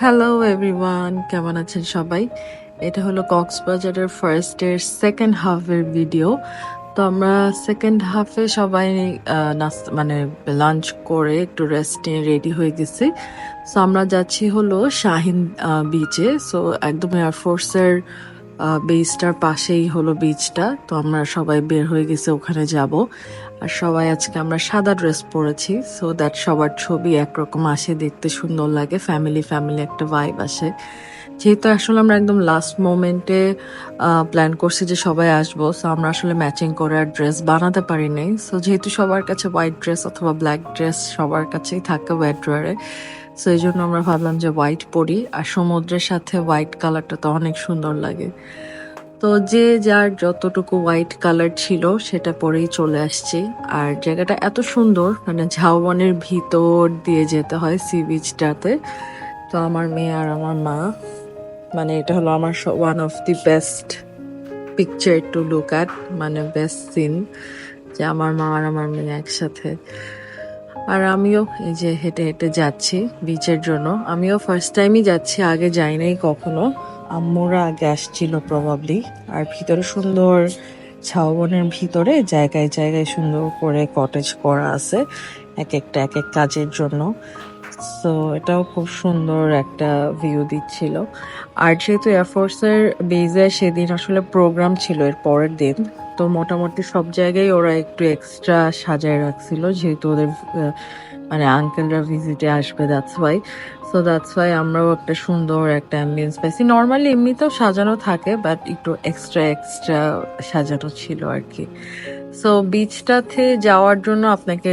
Hello everyone, কেমন আছেন সবাই? এটা হলো কক্সবাজারের ফার্স্ট ডে সেকেন্ড হাফের ভিডিও। তো আমরা সেকেন্ড হাফে সবাই নাস্তা মানে লাঞ্চ করে একটু রেস্ট নিয়ে রেডি হয়ে গেছি। সো আমরা যাচ্ছি হলো শাহিন বিচে। সো একদম এয়ারফোর্সের বেসটার পাশেই হলো বিচটা। তো আমরা সবাই বের হয়ে গেছি, ওখানে যাব। আর সবাই আজকে আমরা সাদা ড্রেস পরেছি, সো দ্যাট সবার ছবি একরকম আসে, দেখতে সুন্দর লাগে, ফ্যামিলি ফ্যামিলি একটা ভাইব আসে। যেহেতু আসলে আমরা একদম লাস্ট মোমেন্টে প্ল্যান করছি যে সবাই আসবো, সো আমরা আসলে ম্যাচিং করে আর ড্রেস বানাতে পারি নাই। সো যেহেতু সবার কাছে হোয়াইট ড্রেস অথবা ব্ল্যাক ড্রেস সবার কাছেই থাকে ওয়েট ড্রয়ারে, সো এই জন্য আমরা ভাবলাম যে হোয়াইট পরি। আর সমুদ্রের সাথে হোয়াইট কালারটা তো অনেক সুন্দর লাগে। তো যে যার যতটুকু হোয়াইট কালার ছিল সেটা পরেই চলে আসছি। আর জায়গাটা এত সুন্দর, মানে ঝাউবনের ভিতর দিয়ে যেতে হয় সি বিচটাতে। তো আমার মেয়ে আর আমার মা, মানে এটা হলো আমার one of the best picture to look at, মানে বেস্ট সিন, যে আমার মা আর আমার মেয়ে একসাথে। আর আমিও এই যে হেঁটে হেঁটে যাচ্ছি বিচের জন্য। আমিও ফার্স্ট টাইমই যাচ্ছি, আগে যাই নাই কখনো। আম্মুরা আগে আসছিল প্রবাবলি। আর ভিতরে সুন্দর ঝাউবনের ভিতরে জায়গায় জায়গায় সুন্দর করে কটেজ করা আছে, এক একটা এক এক কাজের জন্য। সো এটাও খুব সুন্দর একটা ভিউ দিচ্ছিল। আর যেহেতু এয়ারফোর্সের বেজে সেদিন আসলে প্রোগ্রাম ছিল এর পরের দিন, তো মোটামুটি সব জায়গায় ওরা একটু এক্সট্রা সাজায় রাখছিল, যেহেতু ওদের মানে আঙ্কেলরা ভিজিটে আসবে, দ্যাটস ওয়াই আমরাও একটা সুন্দর একটা অ্যাম্বিয়েন্স পাইছি। নর্মালি এমনিতেও সাজানো থাকে, বাট একটু এক্সট্রা এক্সট্রা সাজানো ছিল আর কি। সো বিচটাতে যাওয়ার জন্য আপনাকে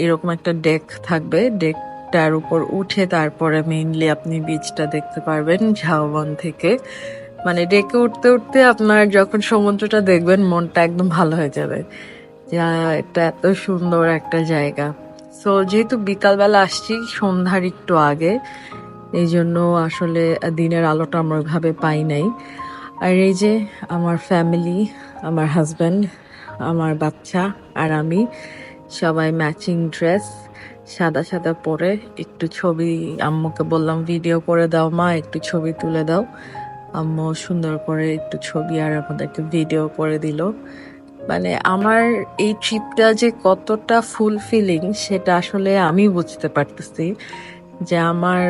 এরকম একটা ডেক থাকবে, ডেকটার উপর উঠে তারপরে মেইনলি আপনি বিচটা দেখতে পারবেন ঝাউবন থেকে। মানে ডেকে উঠতে উঠতে আপনার যখন সমুদ্রটা দেখবেন মনটা একদম ভালো হয়ে যাবে, যে এটা এত সুন্দর একটা জায়গা। সো যেহেতু বিকালবেলা আসছি সন্ধ্যার একটু আগে, এই জন্য আসলে দিনের আলোটা আমরা ওইভাবে পাই নাই। আর এই যে আমার ফ্যামিলি, আমার হাজব্যান্ড, আমার বাচ্চা আর আমি, সবাই ম্যাচিং ড্রেস সাদা সাদা পরে একটু ছবি, আম্মুকে বললাম ভিডিও করে দাও মা, একটু ছবি তুলে দাও। আম্মু সুন্দর করে একটু ছবি আর আমাদেরকে ভিডিও করে দিল। মানে আমার এই ট্রিপটা যে কতটা ফুলফিলিং সেটা আসলে আমি বুঝতে পারতেছি, যে আমার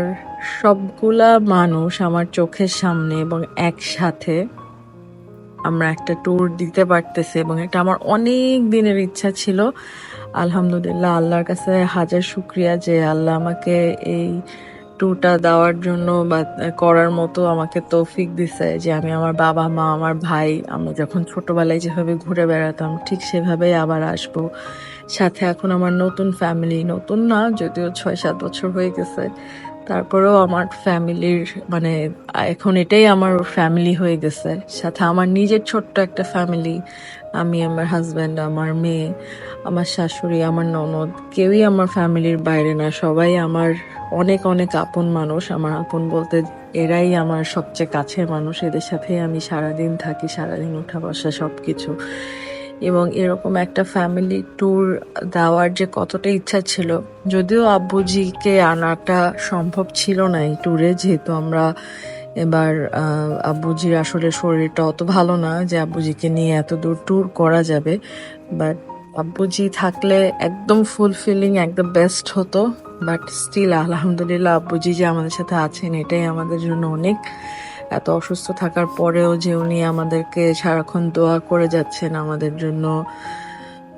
সবগুলা মানুষ আমার চোখের সামনে এবং একসাথে আমরা একটা ট্যুর দিতে পারতেছি, এবং এটা আমার অনেক দিনের ইচ্ছা ছিল। আলহামদুলিল্লাহ, আল্লাহর কাছে হাজার শুক্রিয়া যে আল্লাহ আমাকে এই ট্যুরটা দেওয়ার জন্য বা করার মতো আমাকে তৌফিক দিছে, যে আমি আমার বাবা মা আমার ভাই আমরা যখন ছোটবেলায় যেভাবে ঘুরে বেড়াতাম ঠিক সেভাবেই আবার আসবো। সাথে এখন আমার নতুন ফ্যামিলি, নতুন না যদিও 6-7 বছর হয়ে গেছে, তারপরেও আমার ফ্যামিলির মানে এখন এটাই আমার ফ্যামিলি হয়ে গেছে। সাথে আমার নিজের ছোট্ট একটা ফ্যামিলি, আমি, আমার হাজব্যান্ড, আমার মেয়ে, আমার শাশুড়ি, আমার ননদ, কেউই আমার ফ্যামিলির বাইরে না, সবাই আমার অনেক অনেক আপন মানুষ। আমার আপন বলতে এরাই আমার সবচেয়ে কাছের মানুষ, এদের সাথেই আমি সারাদিন থাকি, সারাদিন উঠা বসা সবকিছু। এবং এরকম একটা ফ্যামিলি ট্যুর দেওয়ার যে কতটা ইচ্ছা ছিল, যদিও আব্বুজিকে আনাটা সম্ভব ছিল না এই ট্যুরে, যেহেতু আমরা এবার আব্বুজির আসলে শরীরটা অত ভালো না যে আব্বুজিকে নিয়ে এত দূর ট্যুর করা যাবে। বাট আব্বুজি থাকলে একদম ফুলফিলিং, একদম বেস্ট হতো। বাট স্টিল আলহামদুলিল্লাহ আব্বুজি যে আমাদের সাথে আছেন এটাই আমাদের জন্য অনেক। এত অসুস্থ থাকার পরেও যে উনি আমাদেরকে সারাক্ষণ দোয়া করে যাচ্ছেন আমাদের জন্য,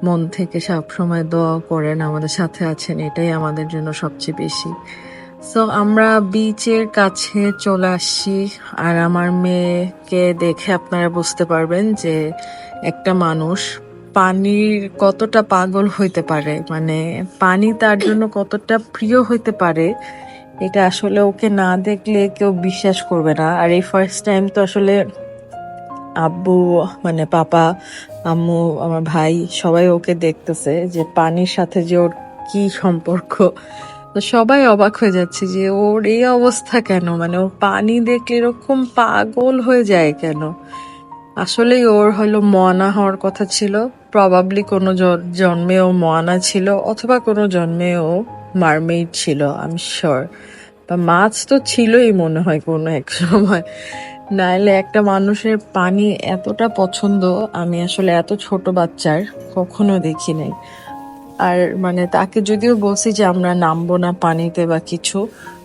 মন থেকে সব সময় দোয়া করেন, আমাদের সাথে আছেন, এটাই আমাদের জন্য সবচেয়ে বেশি। সো আমরা বিচের কাছে চলে আসছি। আর আমার মেয়েকে দেখে আপনারা বুঝতে পারবেন যে একটা মানুষ পানির কতটা পাগল হইতে পারে, মানে পানি তার জন্য কতটা প্রিয় হইতে পারে, এটা আসলে ওকে না দেখলে কেউ বিশ্বাস করবে না। আর এই ফার্স্ট টাইম তো আসলে আব্বু মানে পাপা, আম্মু, আমার ভাই সবাই ওকে দেখতেছে যে পানির সাথে যে ওর কি সম্পর্ক। তো সবাই অবাক হয়ে যাচ্ছে যে ওর এই অবস্থা কেন, মানে ও পানি দেখলে এরকম পাগল হয়ে যায় কেন। আসলেই ওর হলো মোয়ানা হওয়ার কথা ছিল, প্রবাবলি কোনো জন্মে ও মোয়ানা ছিল, অথবা কোনো জন্মে ও মারমেইড ছিল, আমি শিওর। বা মাছ তো ছিলই মনে হয় কোনো এক সময়। নাইলে একটা মানুষের পানি এতটা পছন্দ আমি আসলে এত ছোট বাচ্চার কখনো দেখি নাই। আর মানে তাকে যদিও বলছি যে আমরা নামবো না পানিতে বা কিছু,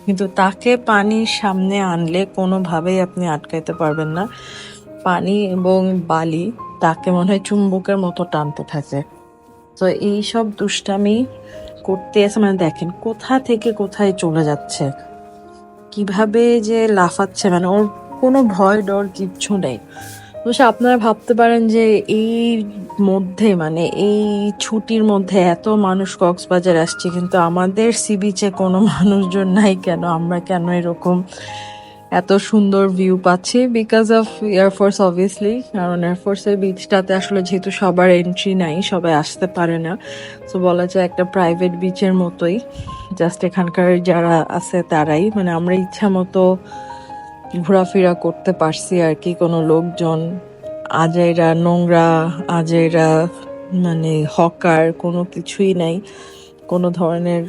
কিন্তু তাকে পানির সামনে আনলে কোনোভাবেই আপনি আটকাইতে পারবেন না। পানি এবং বালি তাকে মনে হয় চুম্বকের মতো টানতে থাকে। তো এইসব দুষ্টামি করতে এসে মানে দেখেন কোথা থেকে কোথায় চলে যাচ্ছে, কিভাবে যে লাফাচ্ছে, মানে ওর কোনো ভয় ডর কিচ্ছু নেই। অবশ্য আপনারা ভাবতে পারেন যে এই মধ্যে মানে এই ছুটির মধ্যে এত মানুষ কক্সবাজার আসছে, কিন্তু আমাদের সি বিচে কোনো মানুষজন নাই কেন, আমরা কেন এরকম এত সুন্দর ভিউ পাচ্ছি? বিকজ অফ এয়ারফোর্স অবভিয়াসলি, কারণ এয়ারফোর্সের বিচটাতে আসলে যেহেতু সবার এন্ট্রি নাই, সবাই আসতে পারে না, তো বলা যায় একটা প্রাইভেট বিচের মতোই। জাস্ট এখানকার যারা আছে তারাই, মানে আমরা ইচ্ছা মতো ঘোরাফেরা করতে পারছি আর কি। কোনো লোকজন আজাইরা নোংরা আজাইরা মানে হকার কোনো কিছুই নাই, কোনো ধরনের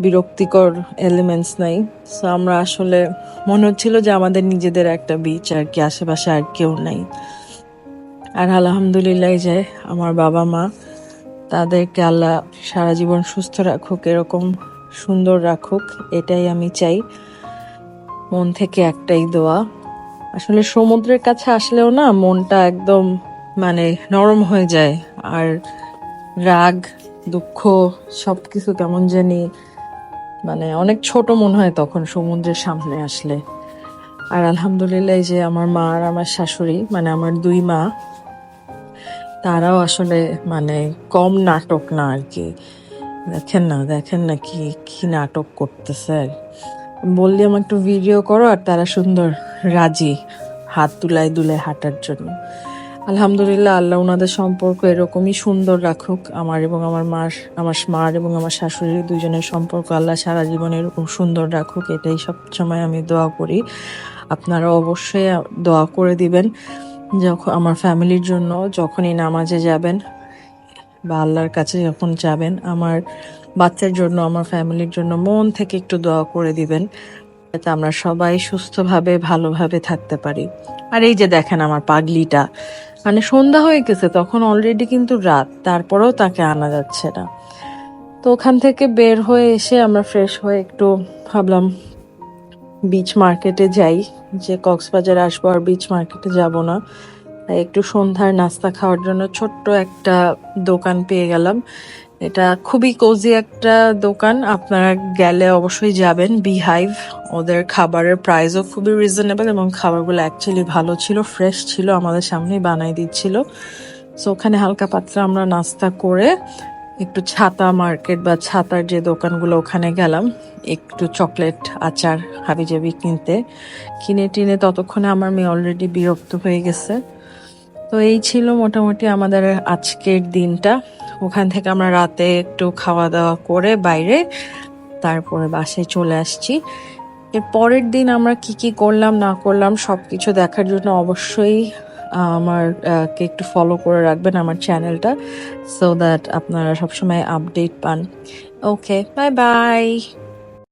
বিরক্তিকর এলিমেন্টস নাই। সো আমরা আসলে মনে হচ্ছিল যে আমাদের নিজেদের একটা বিচ আর কি, আশেপাশে আর কেউ নাই। আর আলহামদুলিল্লাহ যে আমার বাবা মা, তাদেরকে আল্লাহ সারা জীবন সুস্থ রাখুক, এরকম সুন্দর রাখুক, এটাই আমি চাই। মন থেকে একটাই দোয়া। আসলে সমুদ্রের কাছে আসলেও না মনটা একদম মানে নরম হয়ে যায়, আর রাগ দুঃখ সবকিছু কেমন জানি মানে অনেক ছোট মনে হয় তখন সমুদ্রের সামনে আসলে। আর আলহামদুলিল্লাহ এই যে আমার মা আর আমার শাশুড়ি, মানে আমার দুই মা, তারাও আসলে মানে কম নাটক না আর কি। দেখেন না কি কি নাটক করতেছে। বললি আমার একটু ভিডিও করো, আর তারা সুন্দর রাজি হাত দুলাই দুলাই হাঁটার জন্য। আলহামদুলিল্লাহ, আল্লাহ ওনাদের সম্পর্ক এরকমই সুন্দর রাখুক। আমার এবং আমার মার এবং আমার শাশুড়ির দুজনের সম্পর্ক আল্লাহ সারা জীবন এরকম সুন্দর রাখুক, এটাই সবসময় আমি দোয়া করি। আপনারা অবশ্যই দোয়া করে দিবেন যখন আমার ফ্যামিলির জন্য, যখনই নামাজে যাবেন বা আল্লাহর কাছে যখন যাবেন, আমার বাচ্চার জন্য, আমার ফ্যামিলির জন্য মন থেকে একটু দোয়া করে দিবেন, যাতে আমরা সবাই সুস্থভাবে ভালোভাবে থাকতে পারি। আর এই যে দেখেন আমার পাগলিটা, মানে সন্ধ্যা হয়ে গেছে তখন অলরেডি, কিন্তু রাত, তারপরেও তাকে আনা যাচ্ছে না। তো ওখান থেকে বের হয়ে এসে আমরা ফ্রেশ হয়ে একটু ভাবলাম বিচ মার্কেটে যাই, যে কক্সবাজার আসবো আর বিচ মার্কেটে যাব না। তাই একটু সন্ধ্যার নাস্তা খাওয়ার জন্য ছোট্ট একটা দোকান পেয়ে গেলাম। এটা খুবই কোজি একটা দোকান, আপনারা গেলে অবশ্যই যাবেন। বিহাইভ, ওদের খাবারের প্রাইসও খুবই রিজনেবল এবং খাবারগুলো অ্যাকচুয়ালি ভালো ছিল, ফ্রেশ ছিল, আমাদের সামনেই বানাই দিচ্ছিল। সো ওখানে হালকা পাতলা আমরা নাস্তা করে একটু ছাতা মার্কেট বা ছাতার যে দোকানগুলো ওখানে গেলাম, একটু চকলেট আচার হাবিজাবি কিনে টিনে ততক্ষণে আমার মেয়ে অলরেডি বিরক্ত হয়ে গেছে। তো এই ছিল মোটামুটি আমাদের আজকের দিনটা। ওখান থেকে আমরা রাতে একটু খাওয়া দাওয়া করে বাইরে, তারপরে বাসায় চলে আসছি। এর পরের দিন আমরা কি কি করলাম না করলাম সবকিছু দেখার জন্য অবশ্যই আমার কে একটু ফলো করে রাখবেন আমার চ্যানেলটা, সো দ্যাট আপনারা সবসময় আপডেট পান। ওকে, বাই বাই।